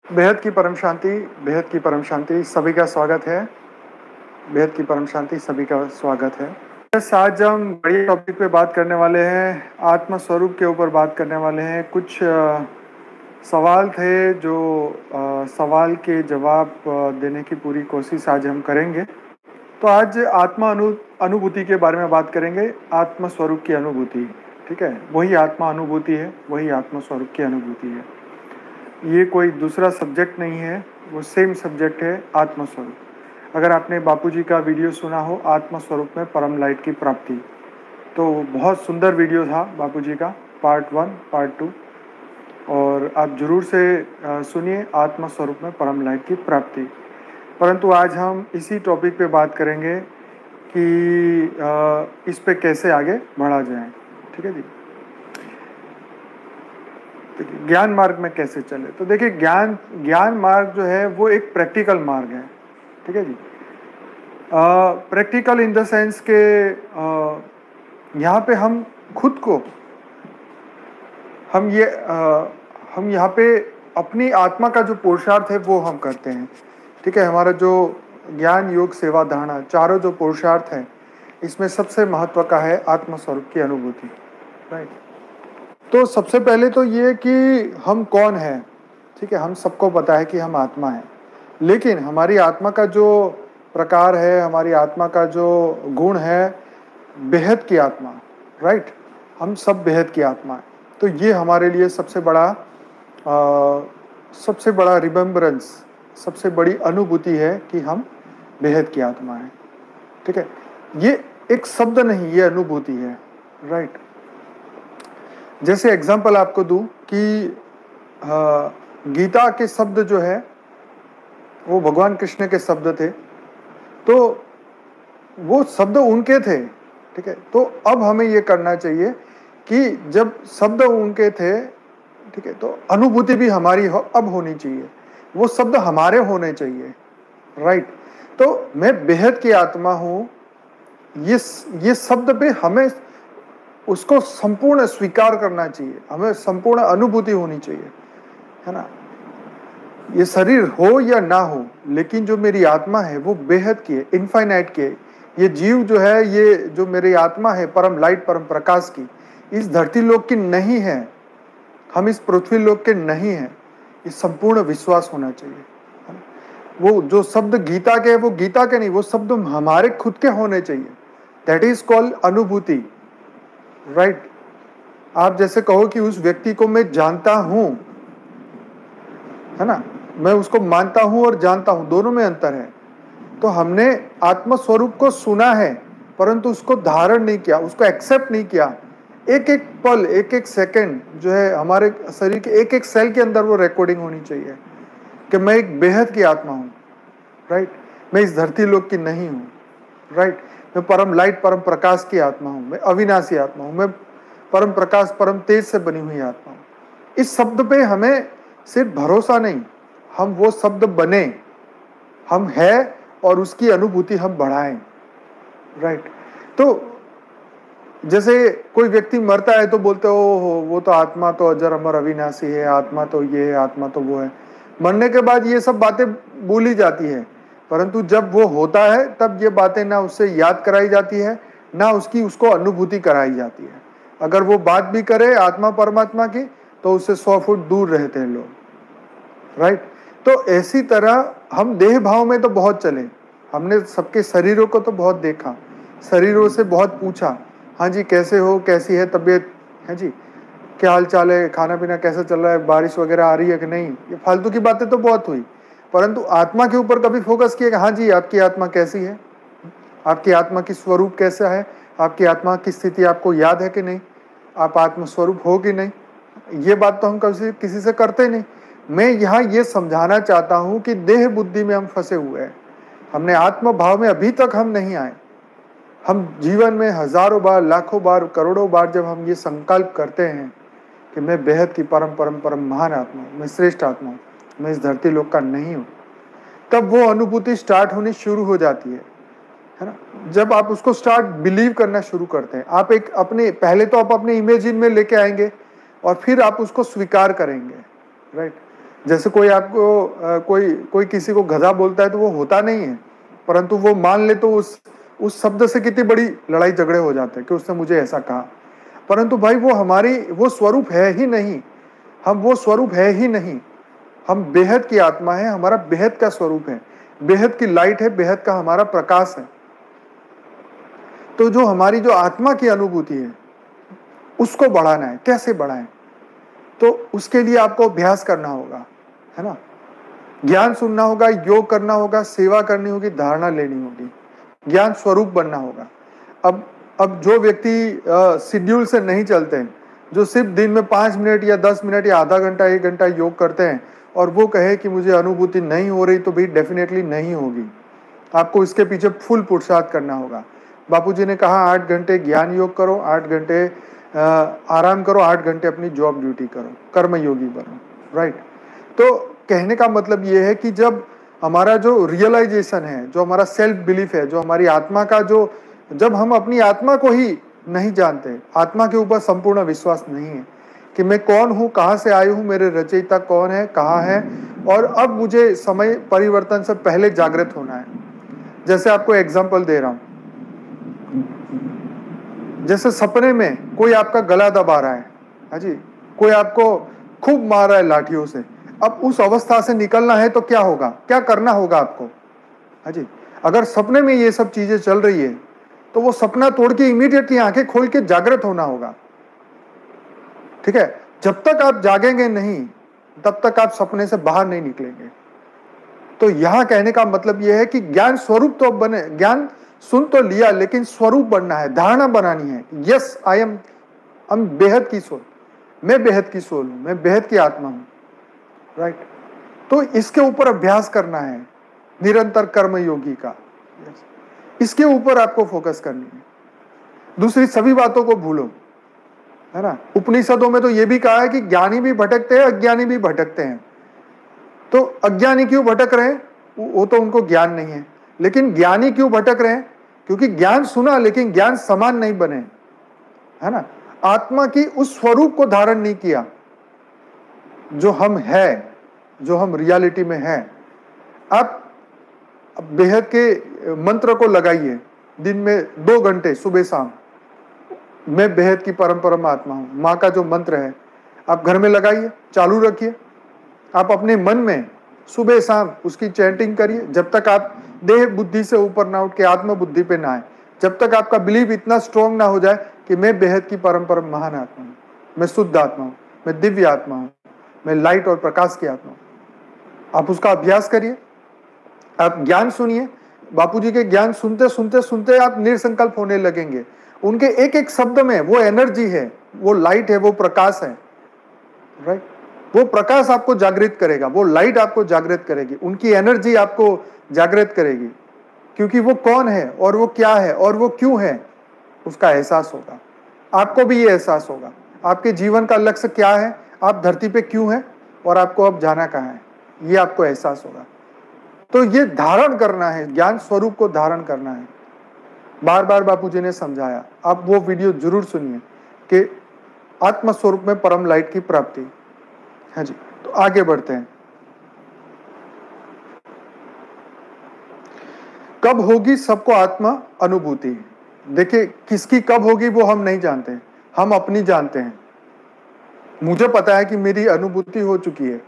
बेहद की परम शांति, बेहद की परम शांति सभी का स्वागत है। बेहद की परम शांति सभी का स्वागत है। आज हम बड़ी टॉपिक पे बात करने वाले हैं, आत्म स्वरूप के ऊपर बात करने वाले हैं। कुछ सवाल थे जो सवाल के जवाब देने की पूरी कोशिश आज हम करेंगे। तो आज आत्मा अनुभूति के बारे में बात करेंगे, आत्म स्वरूप की अनुभूति। ठीक है, वही आत्मा अनुभूति है, वही आत्म स्वरूप की अनुभूति है। ये कोई दूसरा सब्जेक्ट नहीं है, वो सेम सब्जेक्ट है, आत्मस्वरूप। अगर आपने बापूजी का वीडियो सुना हो, आत्मस्वरूप में परम लाइट की प्राप्ति, तो बहुत सुंदर वीडियो था बापूजी का, पार्ट 1 पार्ट 2, और आप जरूर से सुनिए, आत्मस्वरूप में परम लाइट की प्राप्ति। परंतु आज हम इसी टॉपिक पे बात करेंगे कि इस पे कैसे आगे बढ़ा जाए। ठीक है जी, ज्ञान मार्ग में कैसे चले। तो देखिए, ज्ञान मार्ग जो है वो एक प्रैक्टिकल मार्ग है। ठीक है जी, प्रैक्टिकल इन द सेंस के यहाँ पे हम खुद को हम यहाँ पे अपनी आत्मा का जो पुरुषार्थ है वो हम करते हैं। ठीक है, हमारा जो ज्ञान योग सेवा धारणा चारों जो पुरुषार्थ हैं, इसमें सबसे महत्व का है आत्मस्वरूप की अनुभूति। राइट, तो सबसे पहले तो ये कि हम कौन हैं। ठीक है, हम सबको पता है कि हम आत्मा हैं, लेकिन हमारी आत्मा का जो प्रकार है, हमारी आत्मा का जो गुण है, बेहद की आत्मा। राइट, हम सब बेहद की आत्मा है। तो ये हमारे लिए सबसे बड़ा रिमेम्बरेंस, सबसे बड़ी अनुभूति है कि हम बेहद की आत्मा है। ठीक है, ये एक शब्द नहीं, ये अनुभूति है। राइट, जैसे एग्जाम्पल आपको दूं कि गीता के शब्द जो है वो भगवान कृष्ण के शब्द थे, तो वो शब्द उनके थे। ठीक है, तो अब हमें ये करना चाहिए कि जब शब्द उनके थे, ठीक है, तो अनुभूति भी हमारी अब होनी चाहिए, वो शब्द हमारे होने चाहिए। राइट, तो मैं बेहद की आत्मा हूँ, ये शब्द पे हमें उसको संपूर्ण स्वीकार करना चाहिए, हमें संपूर्ण अनुभूति होनी चाहिए, है ना। ये शरीर हो या ना हो, लेकिन जो मेरी आत्मा है वो बेहद की है, इनफाइनाइट की है। ये जीव जो है, ये जो मेरी आत्मा है, परम लाइट परम प्रकाश की, इस धरती लोक की नहीं है, हम इस पृथ्वी लोक के नहीं है। ये संपूर्ण विश्वास होना चाहिए। वो जो शब्द गीता के, वो गीता के नहीं, वो शब्द हमारे खुद के होने चाहिए। दैट इज कॉल्ड अनुभूति। राइट, आप जैसे कहो कि उस व्यक्ति को मैं जानता हूं, है ना, मैं उसको मानता हूं और जानता हूं, दोनों में अंतर है। तो हमने आत्म स्वरूप को सुना है, परंतु उसको धारण नहीं किया, उसको एक्सेप्ट नहीं किया। एक एक पल, एक एक सेकंड जो है हमारे शरीर के एक एक सेल के अंदर वो रिकॉर्डिंग होनी चाहिए कि मैं एक बेहद की आत्मा हूं। राइट, मैं इस धरती लोक की नहीं हूं। राइट, मैं परम लाइट परम प्रकाश की आत्मा हूं, मैं अविनाशी आत्मा हूं, मैं परम प्रकाश परम तेज से बनी हुई आत्मा हूं। इस शब्द पे हमें सिर्फ भरोसा नहीं, हम वो शब्द बने, हम है, और उसकी अनुभूति हम बढ़ाएं। राइट, तो जैसे कोई व्यक्ति मरता है तो बोलते हो वो तो आत्मा तो अजर अमर अविनाशी है, आत्मा तो ये है, आत्मा तो वो है। मरने के बाद ये सब बातें भूली जाती है, परंतु जब वो होता है तब ये बातें ना उससे याद कराई जाती है, ना उसको अनुभूति कराई जाती है। अगर वो बात भी करे आत्मा परमात्मा की, तो उससे 100 फुट दूर रहते हैं लोग। राइट, तो ऐसी तरह हम देह भाव में तो बहुत चले, हमने सबके शरीरों को तो बहुत देखा, शरीरों से बहुत पूछा, हाँ जी कैसे हो, कैसी है तबीयत, है जी, क्या हाल चाल है, खाना पीना कैसा चल रहा है, बारिश वगैरह आ रही है कि नहीं। ये फालतू की बातें तो बहुत हुई, परंतु आत्मा के ऊपर कभी फोकस किया कि हाँ जी आपकी आत्मा कैसी है, आपकी आत्मा की स्वरूप कैसा है, आपकी आत्मा की स्थिति आपको याद है कि नहीं, आप आत्मस्वरूप हो कि नहीं। ये बात तो हम कभी किसी से करते नहीं। मैं यहाँ ये समझाना चाहता हूँ कि देह बुद्धि में हम फंसे हुए हैं, हमने आत्म भाव में अभी तक हम नहीं आए। हम जीवन में हजारों बार, लाखों बार, करोड़ों बार जब हम ये संकल्प करते हैं कि मैं बेहद की परम परम परम महान आत्मा हूँ, मैं श्रेष्ठ आत्मा हूँ, मैं इस धरती लोक का नहीं हूँ, तब वो अनुभूति स्टार्ट होनी शुरू हो जाती है ना। जब आप उसको स्टार्ट बिलीव करना शुरू करते हैं, आप एक अपने पहले तो आप अपने इमेजिन में लेके आएंगे और फिर आप उसको स्वीकार करेंगे। राइट, जैसे कोई आपको कोई कोई किसी को गधा बोलता है तो वो होता नहीं है, परंतु वो मान ले तो उस शब्द से कितनी बड़ी लड़ाई झगड़े हो जाते हैं कि उसने मुझे ऐसा कहा। परंतु भाई वो स्वरूप है ही नहीं, हम वो स्वरूप है ही नहीं। हम बेहद की आत्मा है, हमारा बेहद का स्वरूप है, बेहद की लाइट है, बेहद का हमारा प्रकाश है। तो जो हमारी जो आत्मा की अनुभूति है उसको बढ़ाना है। कैसे बढ़ाएं? तो उसके लिए आपको अभ्यास करना होगा, है ना। ज्ञान सुनना होगा, योग करना होगा, सेवा करनी होगी, धारणा लेनी होगी, ज्ञान स्वरूप बनना होगा। अब जो व्यक्ति शेड्यूल से नहीं चलते हैं, जो सिर्फ दिन में 5 मिनट या 10 मिनट या आधा घंटा 1 घंटा योग करते हैं और वो कहे कि मुझे अनुभूति नहीं हो रही, तो भी डेफिनेटली नहीं होगी। आपको इसके पीछे फुल पुरुषार्थ करना होगा। बापूजी ने कहा 8 घंटे ज्ञान योग करो, 8 घंटे आराम करो, 8 घंटे अपनी जॉब ड्यूटी करो, कर्मयोगी बनो, राइट। तो कहने का मतलब ये है कि जब हमारा जो रियलाइजेशन है, जो हमारा सेल्फ बिलीफ है, जो हमारी आत्मा का जब हम अपनी आत्मा को ही नहीं जानते, आत्मा के ऊपर संपूर्ण विश्वास नहीं है कि मैं कौन हूँ, कहाँ से आई हूँ, मेरे रचयिता कौन है, कहाँ है, और अब मुझे समय परिवर्तन से पहले जागृत होना है। जैसे आपको एग्जांपल दे रहा हूँ, जैसे सपने में कोई आपका गला दबा रहा है, हाँ जी, कोई आपको खूब मार रहा है लाठियों से। अब उस अवस्था से निकलना है तो क्या होगा, क्या करना होगा आपको, हाँ जी। अगर सपने में ये सब चीजें चल रही है तो वो सपना तोड़ के इमीडिएटली आंखें खोल के जागृत होना होगा, ठीक है। जब तक आप जागेंगे नहीं तब तक आप सपने से बाहर नहीं निकलेंगे। तो यहां कहने का मतलब यह है कि ज्ञान स्वरूप तो बने, ज्ञान सुन तो लिया लेकिन स्वरूप बनना है, धारणा बनानी है। यस आई एम बेहद की सोल, मैं बेहद की सोल हूं, मैं बेहद की आत्मा हूं, राइट। तो इसके ऊपर अभ्यास करना है, निरंतर कर्मयोगी का, इसके ऊपर आपको फोकस करनी है। दूसरी सभी बातों को भूलो, है ना। उपनिषदों में तो यह भी कहा है कि ज्ञानी भी भटकते हैं, अज्ञानी भी भटकते हैं। तो अज्ञानी क्यों भटक रहे हैं? वो तो उनको ज्ञान नहीं है। लेकिन ज्ञानी क्यों भटक रहे हैं? क्योंकि ज्ञान सुना लेकिन ज्ञान समान नहीं बने, है ना। आत्मा की उस स्वरूप को धारण नहीं किया जो हम है, जो हम रियलिटी में है। आप बेहद के मंत्र को लगाइए, दिन में 2 घंटे सुबह शाम, मैं बेहद की परम परम आत्मा हूं, माँ का जो मंत्र है आप घर में लगाइए, चालू रखिए। आप अपने मन में सुबह शाम उसकी चैंटिंग करिए, जब तक आप देह बुद्धि से ऊपर ना उठ के आत्म बुद्धि पे ना आए, जब तक आपका बिलीव इतना स्ट्रॉन्ग ना हो जाए कि मैं बेहद की परम परम महान आत्मा हूँ, मैं शुद्ध आत्मा हूँ, मैं दिव्य आत्मा हूँ, मैं लाइट और प्रकाश की आत्मा हूँ। आप उसका अभ्यास करिए, आप ज्ञान सुनिए। बापूजी के ज्ञान सुनते सुनते सुनते आप निरसंकल्प होने लगेंगे। उनके एक एक शब्द में वो एनर्जी है, वो लाइट है, वो प्रकाश है, राइट। वो प्रकाश आपको जागृत करेगा, वो लाइट आपको जागृत करेगी, उनकी एनर्जी आपको जागृत करेगी, क्योंकि वो कौन है और वो क्या है और वो क्यों है उसका एहसास होगा। आपको भी ये एहसास होगा आपके जीवन का लक्ष्य क्या है, आप धरती पे क्यों हैं और आपको अब जाना कहाँ है, ये आपको एहसास होगा। तो ये धारण करना है, ज्ञान स्वरूप को धारण करना है। बार बार बापूजी ने समझाया, आप वो वीडियो जरूर सुनिए कि आत्म स्वरूप में परम लाइट की प्राप्ति। हाँ जी, तो आगे बढ़ते हैं। कब होगी सबको आत्मा अनुभूति? देखिए, किसकी कब होगी वो हम नहीं जानते, हम अपनी जानते हैं। मुझे पता है कि मेरी अनुभूति हो चुकी है,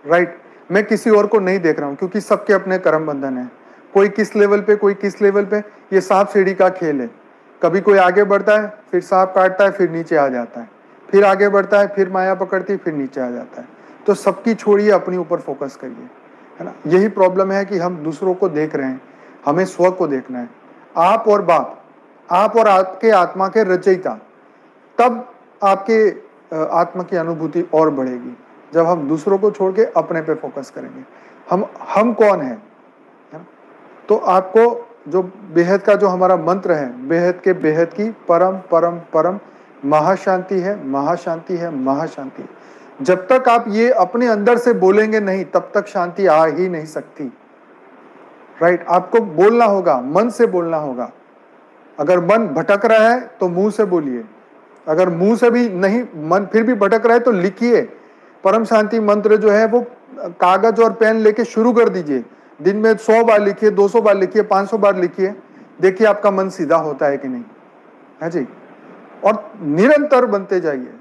राइट। मैं किसी और को नहीं देख रहा हूं, क्योंकि सबके अपने कर्म बंधन है। कोई किस लेवल पे, कोई किस लेवल पे। ये सांप सीढ़ी का खेल है। कभी कोई आगे बढ़ता है, फिर सांप काटता है, फिर नीचे आ जाता है, फिर आगे बढ़ता है, फिर माया पकड़ती है, फिर नीचे आ जाता है। तो सबकी छोड़िए, अपने ऊपर फोकस करिए, है ना। यही प्रॉब्लम है कि हम दूसरों को देख रहे हैं, हमें स्व को देखना है। आप और बाप, आप और आपके आत्मा के रचयिता, तब आपके आत्मा की अनुभूति और बढ़ेगी जब हम दूसरों को छोड़ के अपने पे फोकस करेंगे। हम कौन है? तो आपको जो बेहद का जो हमारा मंत्र है, बेहद के बेहद की परम परम परम महाशांति है, महाशांति है, महाशांति। जब तक आप ये अपने अंदर से बोलेंगे नहीं, तब तक शांति आ ही नहीं सकती, राइट। आपको बोलना होगा, मन से बोलना होगा। अगर मन भटक रहा है तो मुंह से बोलिए, अगर मुंह से भी नहीं, मन फिर भी भटक रहा है तो लिखिए। परम शांति मंत्र जो है वो कागज और पेन लेके शुरू कर दीजिए, दिन में 100 बार लिखिए, 200 बार लिखिए, 500 बार लिखिए, देखिए आपका मन सीधा होता है कि नहीं है जी। और निरंतर बनते जाइए,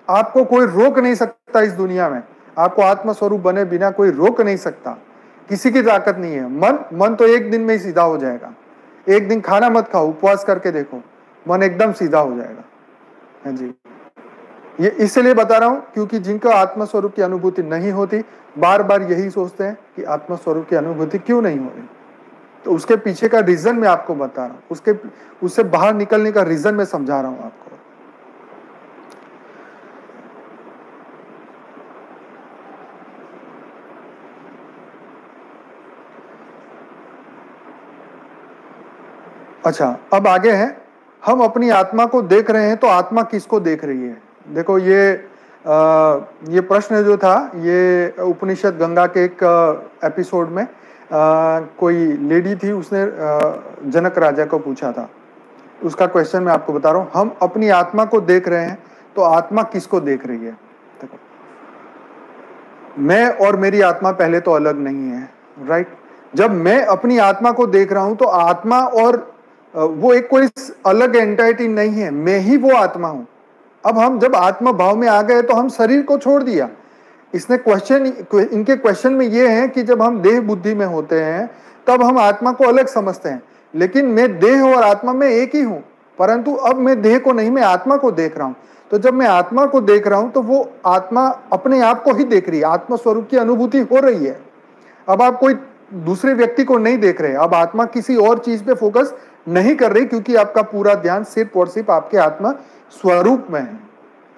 आपको कोई रोक नहीं सकता इस दुनिया में, आपको आत्मस्वरूप बने बिना कोई रोक नहीं सकता, किसी की ताकत नहीं है। मन तो एक दिन में ही सीधा हो जाएगा, एक दिन खाना मत खाओ, उपवास करके देखो, मन एकदम सीधा हो जाएगा है जी। ये इसलिए बता रहा हूं क्योंकि जिनको आत्मस्वरूप की अनुभूति नहीं होती, बार बार यही सोचते हैं कि आत्मस्वरूप की अनुभूति क्यों नहीं हो रही। तो उसके पीछे का रीजन मैं आपको बता रहा हूं, उससे बाहर निकलने का रीजन मैं समझा रहा हूं आपको। अच्छा, अब आगे है, हम अपनी आत्मा को देख रहे हैं तो आत्मा किसको देख रही है। देखो ये प्रश्न जो था, ये उपनिषद गंगा के एक एपिसोड में कोई लेडी थी, उसने जनक राजा को पूछा था। उसका क्वेश्चन मैं आपको बता रहा हूँ, हम अपनी आत्मा को देख रहे हैं तो आत्मा किसको देख रही है। देखो, मैं और मेरी आत्मा पहले तो अलग नहीं है, राइट। जब मैं अपनी आत्मा को देख रहा हूं तो आत्मा और वो एक कोई अलग एंटाइटी नहीं है, मैं ही वो आत्मा हूं। अब हम जब आत्मा भाव में आ गए तो हम शरीर को छोड़ दिया। इसने इनके क्वेश्चन में ये है कि जब हम देह बुद्धि में होते हैं तब हम आत्मा को अलग समझते हैं, लेकिन मैं देह और आत्मा में एक ही हूं, परंतु अब मैं देह को नहीं, मैं आत्मा को देख रहा हूं। तो जब मैं आत्मा को देख रहा हूं तो वो आत्मा अपने आप को ही देख रही है, आत्मा स्वरूप की अनुभूति हो रही है। अब आप कोई दूसरे व्यक्ति को नहीं देख रहे, अब आत्मा किसी और चीज पे फोकस नहीं कर रही, क्योंकि आपका पूरा ध्यान सिर्फ और सिर्फ आपके आत्मा स्वरूप में है,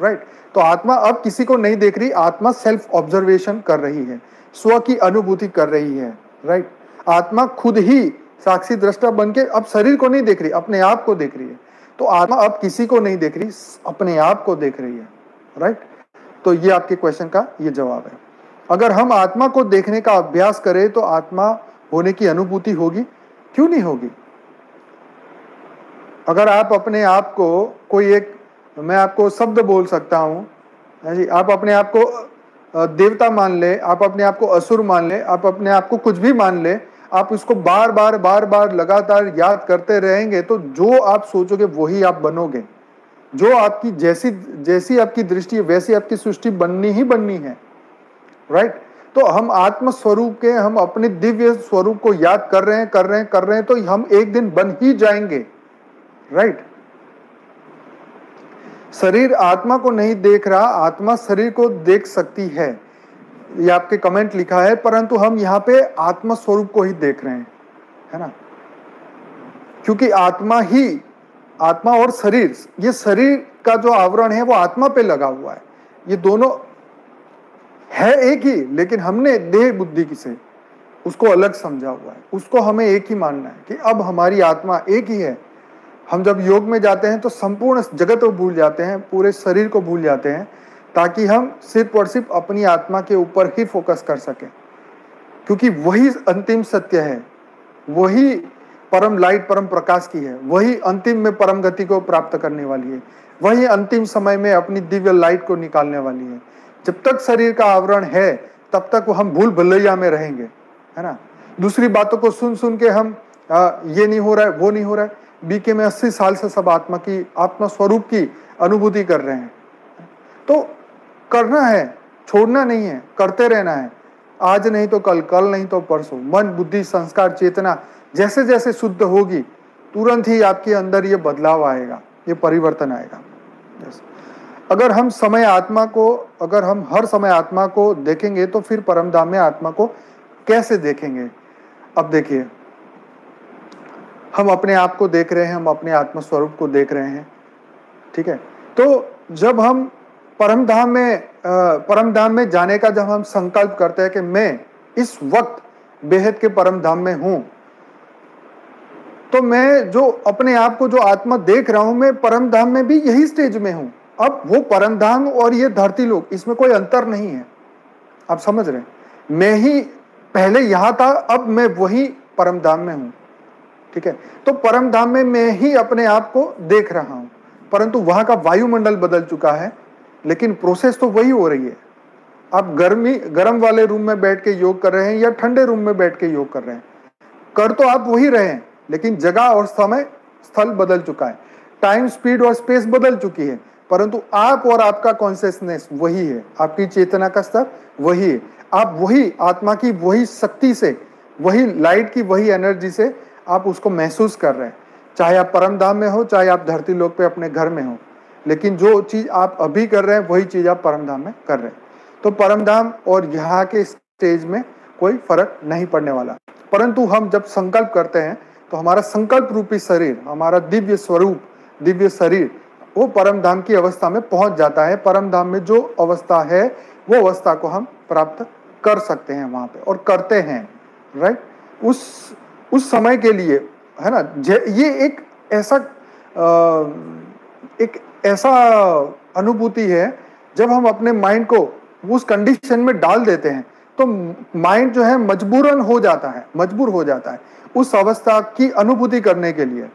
राइट। तो आत्मा अब किसी को नहीं देख रही, आत्मा सेल्फ ऑब्जर्वेशन कर रही है, स्व की अनुभूति कर रही है, राइट। आत्मा खुद ही साक्षी दृष्टा बन के अब शरीर को नहीं देख रही, अपने आप को देख रही है। तो आत्मा अब किसी को नहीं देख रही, अपने आप को देख रही है, राइट। तो ये आपके क्वेश्चन का ये जवाब है। अगर हम आत्मा को देखने का अभ्यास करें तो आत्मा होने की अनुभूति होगी, क्यों नहीं होगी। अगर आप अपने आप को कोई एक, मैं आपको शब्द बोल सकता हूं जी, आप अपने आप को देवता मान ले, आप अपने आप को असुर मान ले, आप अपने आप को कुछ भी मान ले, आप उसको बार बार लगातार याद करते रहेंगे तो जो आप सोचोगे वही आप बनोगे। जो आपकी जैसी आपकी दृष्टि है वैसी आपकी सृष्टि बननी ही बननी है, राइट। तो हम आत्म स्वरूप के, हम अपने दिव्य स्वरूप को याद कर रहे हैं तो हम एक दिन बन ही जाएंगे, राइट। शरीर आत्मा को नहीं देख रहा, आत्मा शरीर को देख सकती है, ये आपके कमेंट लिखा है, परंतु हम यहाँ पे आत्मा स्वरूप को ही देख रहे हैं, है ना। क्योंकि आत्मा और शरीर, ये शरीर का जो आवरण है वो आत्मा पे लगा हुआ है, ये दोनों है एक ही, लेकिन हमने देह बुद्धि से उसको अलग समझा हुआ है। उसको हमें एक ही मानना है कि अब हमारी आत्मा एक ही है। हम जब योग में जाते हैं तो संपूर्ण जगत को भूल जाते हैं, पूरे शरीर को भूल जाते हैं, ताकि हम सिर्फ और सिर्फ अपनी आत्मा के ऊपर ही फोकस कर सकें, क्योंकि वही अंतिम सत्य है, वही परम लाइट, परम प्रकाश की है, वही अंतिम में परम गति को प्राप्त करने वाली है, वही अंतिम समय में अपनी दिव्य लाइट को निकालने वाली है। जब तक शरीर का आवरण है तब तक हम भूल भुलैया में रहेंगे, है ना। दूसरी बातों को सुन सुन के हम ये नहीं हो रहा है, वो नहीं हो रहा है, बीके में 80 साल से सब आत्मा स्वरूप की अनुभूति कर रहे हैं। तो करना है, छोड़ना नहीं है, करते रहना है। आज नहीं तो कल, कल नहीं तो परसों। मन, बुद्धि, संस्कार, चेतना जैसे जैसे शुद्ध होगी तुरंत ही आपके अंदर ये बदलाव आएगा, ये परिवर्तन आएगा। अगर हम हर समय आत्मा को देखेंगे तो फिर परमधाम में आत्मा को कैसे देखेंगे। अब देखिए, हम अपने आप को देख रहे हैं, हम अपने आत्मा स्वरूप को देख रहे हैं, ठीक है। तो जब हम परमधाम में जाने का जब हम संकल्प करते हैं कि मैं इस वक्त बेहद के परमधाम में हूं, तो मैं जो अपने आप को जो आत्मा देख रहा हूं, मैं परमधाम में भी यही स्टेज में हूं। अब वो परमधाम और ये धरती लोक, इसमें कोई अंतर नहीं है, आप समझ रहे हैं। मैं ही पहले यहां था, अब मैं वही परमधाम में हूं, ठीक है। तो परमधाम में मैं ही अपने आप को देख रहा हूं, परंतु वहां का वायुमंडल बदल चुका है, लेकिन प्रोसेस तो वही हो रही है। आप गर्म वाले रूम में बैठ के योग कर रहे हैं या ठंडे रूम में बैठ के योग कर रहे हैं, कर तो आप वही रहे हैं, लेकिन जगह और समय स्थल बदल चुका है, टाइम स्पीड और स्पेस बदल चुकी है, परंतु आप और आपका कॉन्शियसनेस वही है, आपकी चेतना का स्तर वही है। आप वही आत्मा की वही शक्ति से, वही लाइट की वही एनर्जी से आप उसको महसूस कर रहे हैं, चाहे आप परम धाम में हो, चाहे आप धरती लोक पे अपने घर में हो, लेकिन जो चीज आप अभी कर रहे हैं वही चीज आप परम धाम में कर रहे हैं। तो परम धाम और यहाँ के स्टेज में कोई फर्क नहीं पड़ने वाला, परंतु हम जब संकल्प करते हैं तो हमारा संकल्प रूपी शरीर, हमारा दिव्य स्वरूप, दिव्य शरीर, वो परम धाम की अवस्था में पहुंच जाता है। परम धाम में जो अवस्था है वो अवस्था को हम प्राप्त कर सकते हैं वहां पे, और करते हैं, राइट। उस समय के लिए, है ना, ये एक ऐसा अनुभूति है जब हम अपने माइंड को उस कंडीशन में डाल देते हैं तो माइंड जो है मजबूर हो जाता है उस अवस्था की अनुभूति करने के लिए,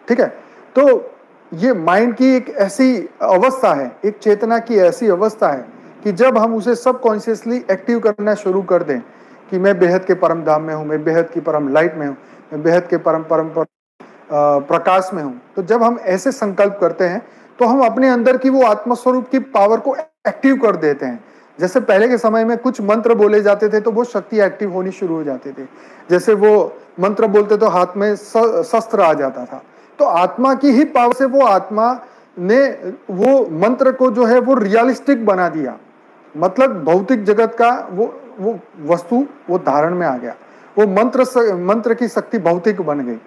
ठीक है। तो ये माइंड की एक ऐसी अवस्था है, एक चेतना की ऐसी अवस्था है कि जब हम उसे सबकॉन्शियसली एक्टिव करना शुरू कर दें कि मैं बेहद के परम धाम में हूँ, मैं बेहद की परम लाइट में हूँ, मैं बेहद के परम प्रकाश में हूँ, तो जब हम ऐसे संकल्प करते हैं तो हम अपने अंदर की वो आत्मस्वरूप की पावर को एक्टिव कर देते हैं। जैसे पहले के समय में कुछ मंत्र बोले जाते थे तो वो शक्ति एक्टिव होनी शुरू हो जाती थी, जैसे वो मंत्र बोलते तो हाथ में शस्त्र आ जाता था। तो आत्मा की ही पावर से वो आत्मा ने वो मंत्र को जो है वो रियलिस्टिक बना दिया, मतलब भौतिक जगत का वो वस्तु वो धारण में आ गया, वो मंत्र की शक्ति भौतिक बन गई,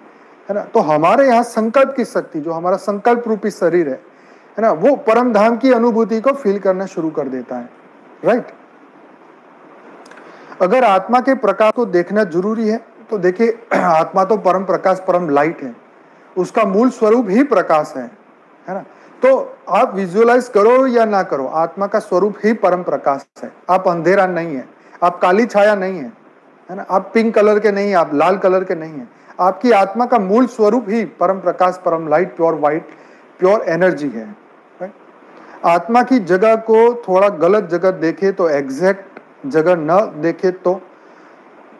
है ना। तो हमारे यहाँ संकल्प की शक्ति, जो हमारा संकल्प रूपी शरीर है ना, वो परम धाम की अनुभूति को फील करना शुरू कर देता है, राइट। अगर आत्मा के प्रकाश को देखना जरूरी है तो देखिए, आत्मा तो परम प्रकाश, परम लाइट है, उसका मूल स्वरूप ही प्रकाश है ना। तो आप विजुअलाइज करो या ना करो, आत्मा का स्वरूप ही परम प्रकाश है। आप अंधेरा नहीं है, आप काली छाया नहीं है ना, आप पिंक कलर के नहीं है, आप लाल कलर के नहीं है। आपकी आत्मा का मूल स्वरूप ही परम प्रकाश, परम light, pure white, pure energy है। आत्मा की जगह को थोड़ा गलत जगह देखे तो, एग्जैक्ट जगह न देखे तो,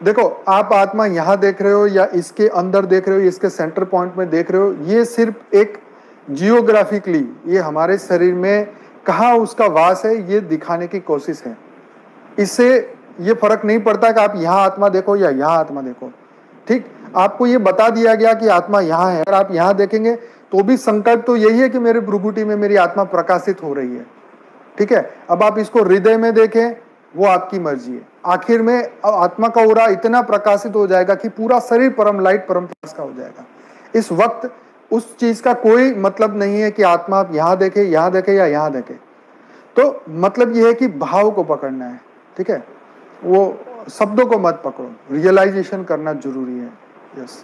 देखो आप आत्मा यहाँ देख रहे हो या इसके अंदर देख रहे हो, इसके सेंटर पॉइंट में देख रहे हो, ये सिर्फ एक जियोग्राफिकली ये हमारे शरीर में कहाँ उसका वास है ये दिखाने की कोशिश है। इससे ये फर्क नहीं पड़ता कि आप यहाँ आत्मा देखो या यहाँ आत्मा देखो, ठीक। आपको ये बता दिया गया कि आत्मा यहाँ है, अगर आप यहाँ देखेंगे तो भी संकल्प तो यही है कि मेरे भ्रुकुटी में मेरी आत्मा प्रकाशित हो रही है, ठीक है। अब आप इसको हृदय में देखें, वो आपकी मर्जी है। आखिर में आत्मा का ओरा इतना प्रकाशित हो जाएगा कि पूरा शरीर परम लाइट, परम प्रकाश का हो जाएगा। इस वक्त उस चीज का कोई मतलब नहीं है कि आत्मा आप यहाँ देखे, यहाँ देखे या यहाँ देखे। तो मतलब यह है कि भाव को पकड़ना है, ठीक है, वो शब्दों को मत पकड़ो, रियलाइजेशन करना जरूरी है। यस,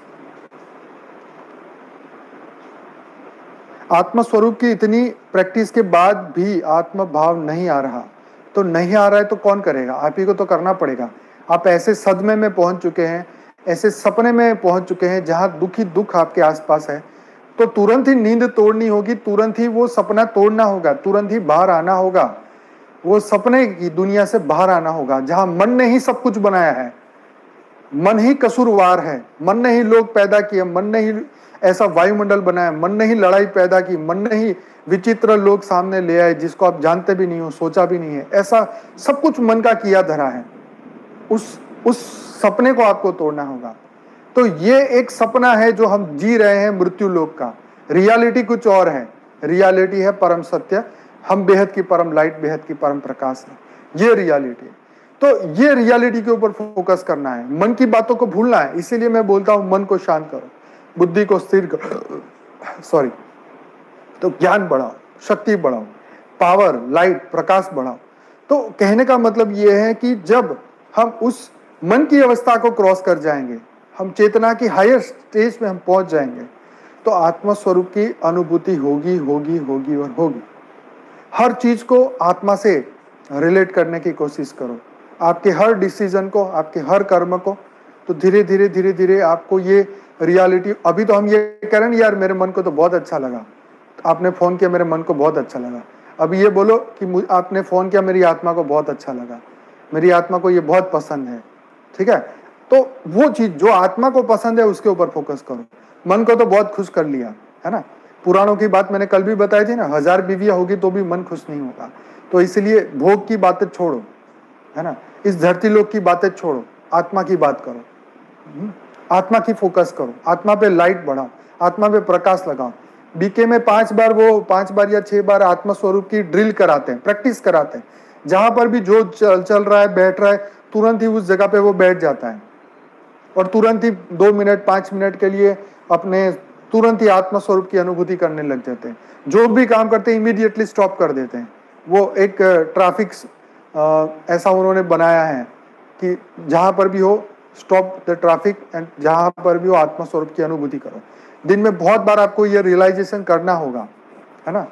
आत्म स्वरूप की इतनी प्रैक्टिस के बाद भी आत्म भाव नहीं आ रहा, तो नहीं आ रहा है तो कौन करेगा? आप ही को तो करना पड़ेगा। आप ऐसे सदमे में पहुंच चुके हैं, ऐसे सपने में पहुंच चुके हैं जहां दुख आपके आसपास है, तो तुरंत ही नींद तोड़नी होगी, तुरंत ही वो सपना तोड़ना होगा, तुरंत ही बाहर आना होगा, वो सपने की दुनिया से बाहर आना होगा जहां मन ने ही सब कुछ बनाया है, मन ही कसूरवार है, मन ने ही लोग पैदा किए, मन ने ही ऐसा वायुमंडल बनाया, मन ने ही लड़ाई पैदा की, मन ने ही विचित्र लोग सामने ले आए जिसको आप जानते भी नहीं हो, सोचा भी नहीं है। ऐसा सब कुछ मन का किया धरा है। उस सपने को आपको तोड़ना होगा। तो ये एक सपना है जो हम जी रहे हैं मृत्यु लोक का। रियलिटी कुछ और है। रियलिटी है परम सत्य, हम बेहद की परम लाइट, बेहद की परम प्रकाश है, ये रियलिटी। तो ये रियलिटी के ऊपर फोकस करना है, मन की बातों को भूलना है। इसीलिए मैं बोलता हूं मन को शांत करो, बुद्धि को स्थिर करो, सॉरी, तो ज्ञान बढ़ाओ, शक्ति बढ़ाओ, पावर, लाइट, प्रकाश बढ़ाओ। तो कहने का मतलब ये है कि जब हम उस मन की अवस्था को क्रॉस कर जाएंगे, हम चेतना की हायर स्टेज में हम पहुंच जाएंगे, तो आत्मा स्वरूप की अनुभूति होगी होगी होगी और होगी। हर चीज को आत्मा से रिलेट करने की कोशिश करो, आपके हर डिसीजन को, आपके हर कर्म को। तो धीरे धीरे धीरे धीरे आपको ये रियलिटी, अभी तो हम ये कह रहे हैं यार मेरे मन को तो बहुत अच्छा लगा, आपने फोन किया, मेरे मन को बहुत अच्छा लगा, अब ये बोलो कि आपने फोन किया, मेरी आत्मा को बहुत अच्छा लगा, मेरी आत्मा को ये बहुत पसंद है, ठीक है, तो वो चीज जो आत्मा को पसंद है उसके ऊपर फोकस करो। मन को तो बहुत खुश कर लिया है ना, पुराणों की बात मैंने कल भी बताई थी ना, 1000 बीवियां होगी तो भी मन खुश नहीं होगा। तो इसलिए भोग की बातें छोड़ो, है ना, इस धरती लोक की बातें छोड़ो, आत्मा की बात करो, आत्मा की फोकस करो, आत्मा पे लाइट बढ़ाओ, आत्मा पे प्रकाश लगाओ। बीके में 5 बार वो 5 बार या 6 बार आत्मा स्वरूप की ड्रिल कराते हैं, प्रैक्टिस कराते हैं। जहां पर भी जो चल रहा है, बैठ रहा है, तुरंत ही उस जगह पे वो बैठ जाता है और तुरंत ही 2 मिनट 5 मिनट के लिए अपने तुरंत ही आत्मा स्वरूप की अनुभूति करने लग जाते हैं। जो भी काम करते हैं इमीडिएटली स्टॉप कर देते हैं। वो एक ट्रैफिक ऐसा उन्होंने बनाया है कि जहां पर भी हो स्टॉप द ट्रैफिक, एंड जहां पर भी हो आत्मा स्वरूप की अनुभूति करो। दिन में बहुत बार आपको ये रियलाइजेशन करना होगा, है ना,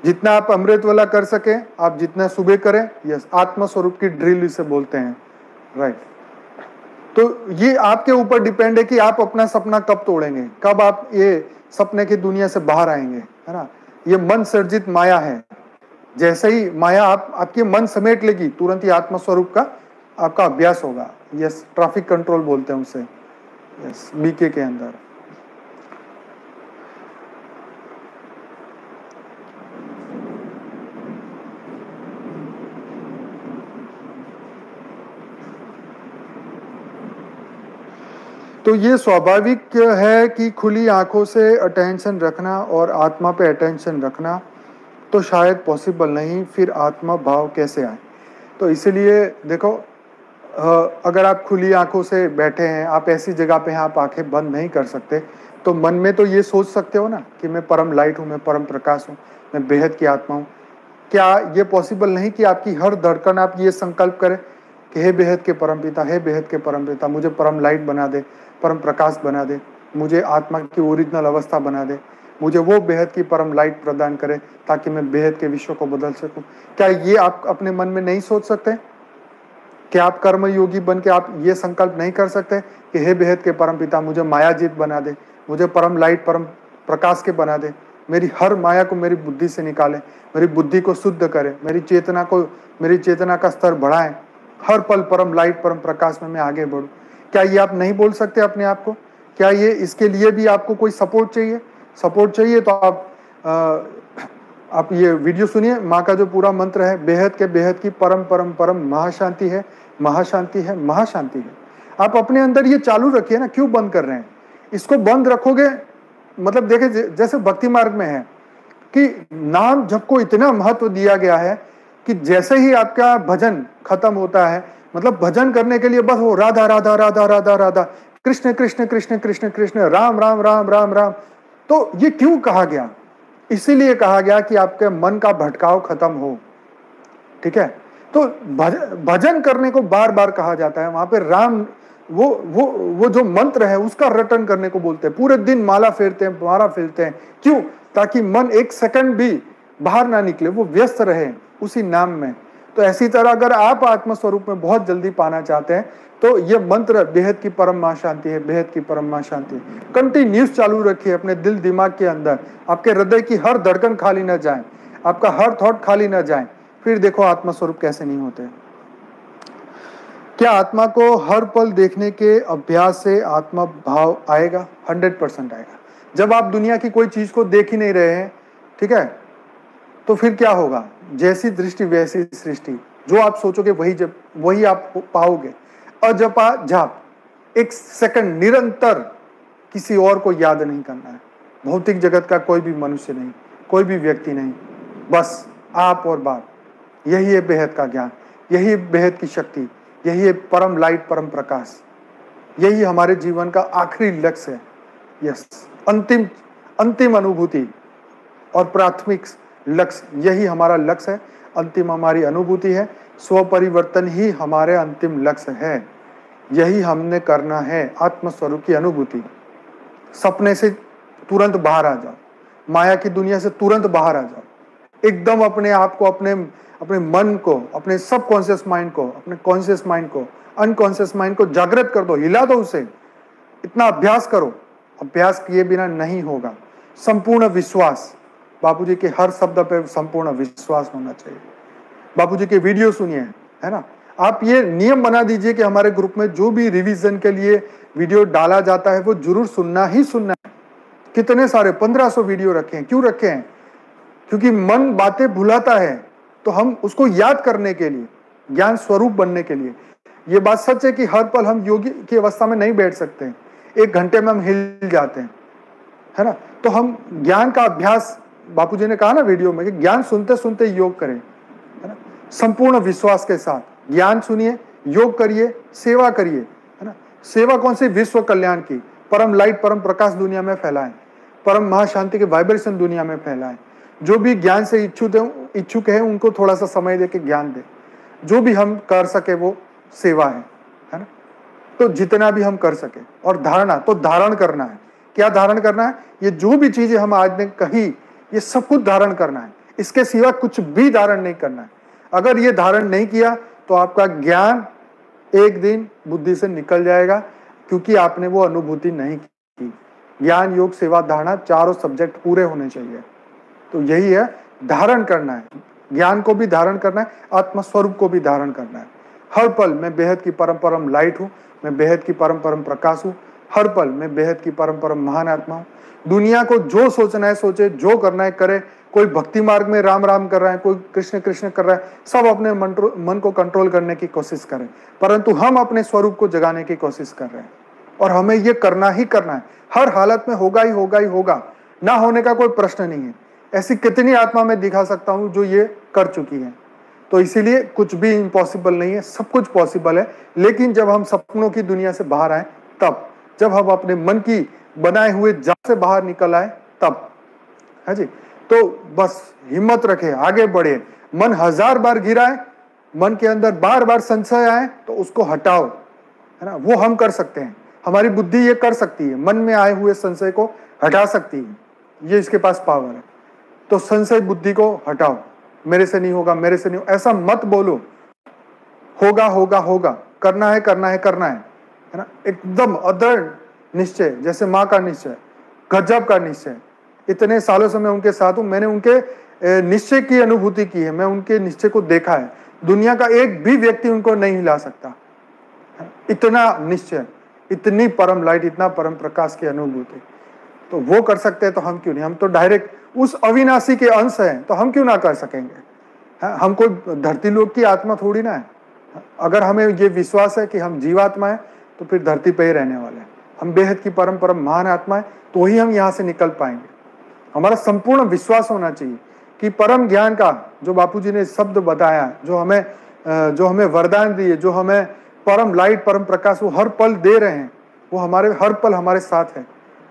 जितना आप अमृत वाला कर सके, आप जितना सुबह करें, यस, आत्मा स्वरूप की ड्रिल इसे बोलते हैं, राइट। तो ये आपके ऊपर डिपेंड है कि आप अपना सपना कब तोड़ेंगे, कब आप ये सपने की दुनिया से बाहर आएंगे, है ना। ये मन सर्जित माया है। जैसे ही माया आपके मन समेट लेगी, तुरंत ही आत्मा स्वरूप का आपका अभ्यास होगा। यस, ट्रैफिक कंट्रोल बोलते हैं उसे, यस, बीके के अंदर। तो ये स्वाभाविक है कि खुली आंखों से अटेंशन रखना और आत्मा पे अटेंशन रखना तो शायद पॉसिबल नहीं, फिर आत्मा भाव कैसे आए। तो इसीलिए देखो, अगर आप खुली आंखों से बैठे हैं, आप ऐसी जगह पे हैं, आप आंखें बंद नहीं कर सकते, तो मन में तो ये सोच सकते हो ना कि मैं परम लाइट हूँ, मैं परम प्रकाश हूँ, मैं बेहद की आत्मा हूँ। क्या ये पॉसिबल नहीं कि आपकी हर धड़कन आप ये संकल्प करें कि हे बेहद के परम पिता, हे बेहद के परम पिता, मुझे परम लाइट बना दे, परम प्रकाश बना दे, मुझे आत्मा की ओरिजिनल अवस्था बना दे, मुझे वो बेहद की परम लाइट प्रदान करे ताकि मैं बेहद के विश्व को बदल सकूं। क्या ये आप अपने मन में नहीं सोच सकते? क्या आप कर्म योगी बन के आप ये संकल्प नहीं कर सकते कि हे बेहद के परम पिता, मुझे मायाजीत बना दे, मुझे परम लाइट परम प्रकाश के बना दे, मेरी हर माया को मेरी बुद्धि से निकाले, मेरी बुद्धि को शुद्ध करे, मेरी चेतना का स्तर बढ़ाए, हर पल परम लाइट परम प्रकाश में मैं आगे बढ़ूं। क्या ये आप नहीं बोल सकते अपने आप को? क्या ये इसके लिए भी आपको कोई सपोर्ट चाहिए? सपोर्ट चाहिए तो आप ये वीडियो सुनिए। माँ का जो पूरा मंत्र है, बेहद की परम परम परम महाशांति है, महाशांति है, महाशांति है। आप अपने अंदर ये चालू रखिए ना, क्यों बंद कर रहे हैं? इसको बंद रखोगे मतलब देखिए, जैसे भक्ति मार्ग में है कि नाम जप को इतना महत्व दिया गया है कि जैसे ही आपका भजन खत्म होता है, मतलब भजन करने के लिए बस हो राधा राधा राधा राधा राधा, कृष्ण कृष्ण कृष्ण कृष्ण कृष्ण, राम राम राम राम राम। तो ये क्यों कहा गया? इसीलिए कहा गया कि आपके मन का भटकाव खत्म हो, ठीक है। तो भजन करने को बार बार कहा जाता है। वहां पे राम वो जो मंत्र है उसका रटन करने को बोलते हैं। पूरे दिन माला फेरते हैं, क्यों? ताकि मन एक सेकंड भी बाहर ना निकले, वो व्यस्त रहे उसी नाम में। तो ऐसी तरह अगर आप आत्म स्वरूप में बहुत जल्दी पाना चाहते हैं तो ये मंत्र बेहद की परम मां शांति है, बेहद की परम मां शांति है, कंटिन्यूस चालू रखिए अपने दिल दिमाग के अंदर। आपके हृदय की हर धड़कन खाली न जाए, आपका हर थॉट खाली न जाए, फिर देखो आत्मा स्वरूप कैसे नहीं होते। क्या आत्मा को हर पल देखने के अभ्यास से आत्मा भाव आएगा? 100% आएगा। जब आप दुनिया की कोई चीज को देख ही नहीं रहे हैं, ठीक है, तो फिर क्या होगा? जैसी दृष्टि वैसी सृष्टि। जो आप सोचोगे वही आप पाओगे। अजपा जाप, एक सेकंड निरंतर किसी और को याद नहीं करना है। भौतिक जगत का कोई भी मनुष्य नहीं, कोई भी व्यक्ति नहीं, बस आप और बाप। यही है बेहद का ज्ञान, यही बेहद की शक्ति, यही है परम लाइट परम प्रकाश। यही हमारे जीवन का आखिरी लक्ष्य है। यस, अंतिम अनुभूति और प्राथमिक लक्ष्य, यही हमारा लक्ष्य है। अंतिम हमारी अनुभूति है। स्व परिवर्तन ही हमारे अंतिम लक्ष्य है। यही हमने करना है, आत्मस्वरूप की अनुभूति। सपने से तुरंत बाहर आ जाओ, माया की दुनिया से तुरंत बाहर आ जाओ, एकदम अपने आप को, अपने मन को, अपने सबकॉन्शियस माइंड को, अपने कॉन्शियस माइंड को, अनकॉन्शियस माइंड को जागृत कर दो, हिला दो उसे। इतना अभ्यास करो, अभ्यास किए बिना नहीं होगा। संपूर्ण विश्वास, बापूजी के हर शब्द पे संपूर्ण विश्वास होना चाहिए। बापूजी के वीडियो सुनिए, है ना। आप ये नियम बना दीजिए कि हमारे ग्रुप में जो भी रिवीजन के लिए वीडियो डाला जाता है वो जरूर सुनना ही सुनना है। कितने सारे 1500 वीडियो रखे हैं। क्यों रखे हैं? क्योंकि मन बातें भुलाता है, तो हम उसको याद करने के लिए, ज्ञान स्वरूप बनने के लिए। ये बात सच है कि हर पल हम योगी की अवस्था में नहीं बैठ सकते हैं, 1 घंटे में हम हिल जाते हैं, है ना। तो हम ज्ञान का अभ्यास, बापूजी ने कहा ना वीडियो में, कि ज्ञान सुनते सुनते योग करें, है ना। संपूर्ण विश्वास के साथ ज्ञान सुनिए, योग करिए, सेवा करिए, है ना। सेवा कौन सी? विश्व कल्याण की। परम लाइट, परम प्रकाश दुनिया में फैलाएं, परम महाशांति के वाइब्रेशन दुनिया में फैलाएं। जो भी ज्ञान से इच्छुक है उनको थोड़ा सा समय देके ज्ञान दे। जो भी हम कर सके वो सेवा है ना। तो जितना भी हम कर सके। और धारणा, तो धारण करना है। क्या धारण करना है? ये जो भी चीजें हम आज ने कही, ये सब कुछ धारण करना है। इसके सिवा कुछ भी धारण नहीं करना है। अगर ये धारण नहीं किया तो आपका ज्ञान एक दिन बुद्धि से निकल जाएगा, क्योंकि आपने वो अनुभूति नहीं की। ज्ञान, योग, सेवा, धारणा, चारों सब्जेक्ट पूरे होने चाहिए। तो यही है, धारण करना है। ज्ञान को भी धारण करना है, आत्मा स्वरूप को भी धारण करना है। हर पल मैं बेहद की परम परम लाइट हूँ, मैं बेहद की परम परम प्रकाश हूँ। हर पल मैं बेहद की परम परम महान आत्मा हूँ। दुनिया को जो सोचना है सोचे, जो करना है करे। कोई भक्ति मार्ग में राम राम कर रहा है, कोई कृष्ण कृष्ण कर रहा है, सब अपने मन को कंट्रोल करने की कोशिश करें, परंतु हम अपने स्वरूप को जगाने की कोशिश कर रहे हैं। और हमें ये करना ही करना है। हर हालत में होगा ही होगा ही होगा, ना होने का कोई प्रश्न नहीं है। ऐसी कितनी आत्मा में दिखा सकता हूं जो ये कर चुकी है। तो इसीलिए कुछ भी इम्पॉसिबल नहीं है, सब कुछ पॉसिबल है। लेकिन जब हम सपनों की दुनिया से बाहर आए तब, जब हम अपने मन की बनाए हुए जाल से बाहर निकल आए तब, है जी। तो बस हिम्मत रखे, आगे बढ़े। मन 1000 बार गिरा है, मन के अंदर बार बार संशय आए तो उसको हटाओ, है ना। वो हम कर सकते हैं, हमारी बुद्धि ये कर सकती है, मन में आए हुए संशय को हटा सकती है। ये इसके पास पावर है। तो संशय बुद्धि को हटाओ। मेरे से नहीं होगा, मेरे से नहीं होगा, ऐसा मत बोलो। होगा होगा होगा, करना है करना है करना है ना। एकदम अदृढ़ निश्चय, जैसे माँ का निश्चय, गजब का निश्चय। इतने सालों से मैं उनके साथ हूं, मैंने उनके निश्चय की अनुभूति की है, मैं उनके निश्चय को देखा है। दुनिया का एक भी व्यक्ति उनको नहीं हिला सकता। इतना निश्चय, इतनी परम लाइट, इतना परम प्रकाश की अनुभूति। तो वो कर सकते हैं तो हम क्यों नहीं? हम तो डायरेक्ट उस अविनाशी के अंश हैं, तो हम क्यों ना कर सकेंगे? हम कोई धरती लोक की आत्मा थोड़ी ना है। अगर हमें ये विश्वास है कि हम जीवात्मा है तो फिर धरती पे ही रहने वाले हैं। हम बेहद की परम परम महान आत्मा है, तो ही हम यहाँ से निकल पाएंगे। हमारा संपूर्ण विश्वास होना चाहिए कि परम ज्ञान का जो बापूजी ने शब्द बताया, जो हमें वरदान दिए, जो हमें परम लाइट, परम प्रकाश वो हर पल दे रहे हैं, वो हमारे हर पल हमारे साथ है।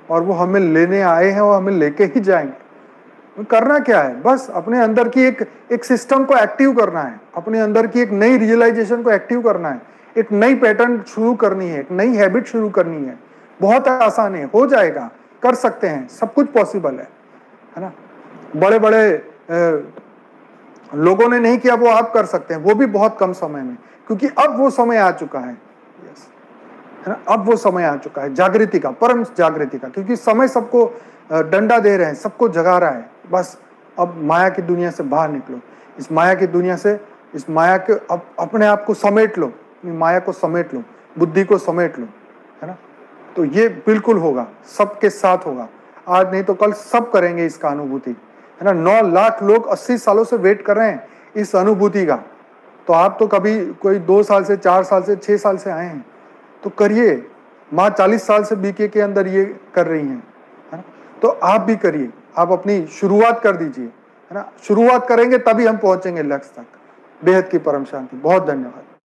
और वो हमें लेने आए हैं और हमें लेके ही जाएंगे। करना क्या है? बस अपने अंदर की एक सिस्टम को एक्टिव करना है, अपने अंदर की एक नई रियलाइजेशन को एक्टिव करना है, एक नई पैटर्न शुरू करनी है, एक नई हैबिट शुरू करनी है। बहुत आसान है, हो जाएगा, कर सकते हैं, सब कुछ पॉसिबल है ना। बड़े बड़े लोगों ने नहीं किया, वो आप कर सकते हैं, वो भी बहुत कम समय में, क्योंकि अब वो समय आ चुका है, है ना। अब वो समय आ चुका है जागृति का, परम जागृति का, क्योंकि समय सबको डंडा दे रहे हैं, सबको जगा रहा है। बस अब माया की दुनिया से बाहर निकलो, इस माया की दुनिया से, इस माया के अपने आप को समेट लो, माया को समेट लो, बुद्धि को समेट लो, है ना। तो ये बिल्कुल होगा, सबके साथ होगा। आज नहीं तो कल सब करेंगे इसका अनुभूति, है ना। 9 लाख लोग 80 सालों से वेट कर रहे हैं इस अनुभूति का। तो आप तो कभी कोई 2 साल से, 4 साल से, 6 साल से आए हैं, तो करिए। माँ 40 साल से बीके के अंदर ये कर रही हैं, है ना। तो आप भी करिए, आप अपनी शुरुआत कर दीजिए, है ना। शुरुआत करेंगे तभी हम पहुंचेंगे लक्ष्य तक। बेहद की परम शांति। बहुत धन्यवाद।